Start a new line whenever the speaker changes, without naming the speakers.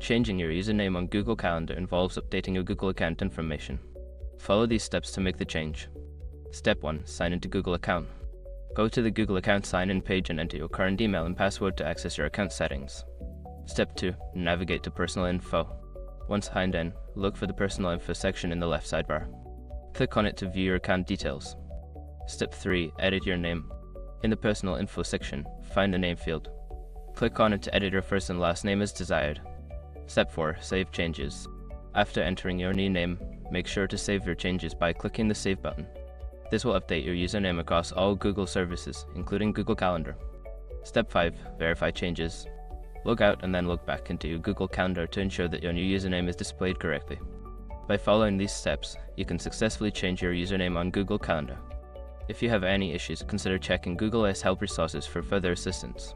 Changing your username on Google Calendar involves updating your Google account information. Follow these steps to make the change. Step 1. Sign into Google account. Go to the Google account sign-in page and enter your current email and password to access your account settings. Step 2. Navigate to Personal Info. Once signed in, look for the Personal Info section in the left sidebar. Click on it to view your account details. Step 3. Edit your name. In the Personal Info section, find the name field. Click on it to edit your first and last name as desired. Step 4. Save changes. After entering your new name, make sure to save your changes by clicking the Save button. This will update your username across all Google services, including Google Calendar. Step 5. Verify changes. Log out and then log back into your Google Calendar to ensure that your new username is displayed correctly. By following these steps, you can successfully change your username on Google Calendar. If you have any issues, consider checking Google Help resources for further assistance.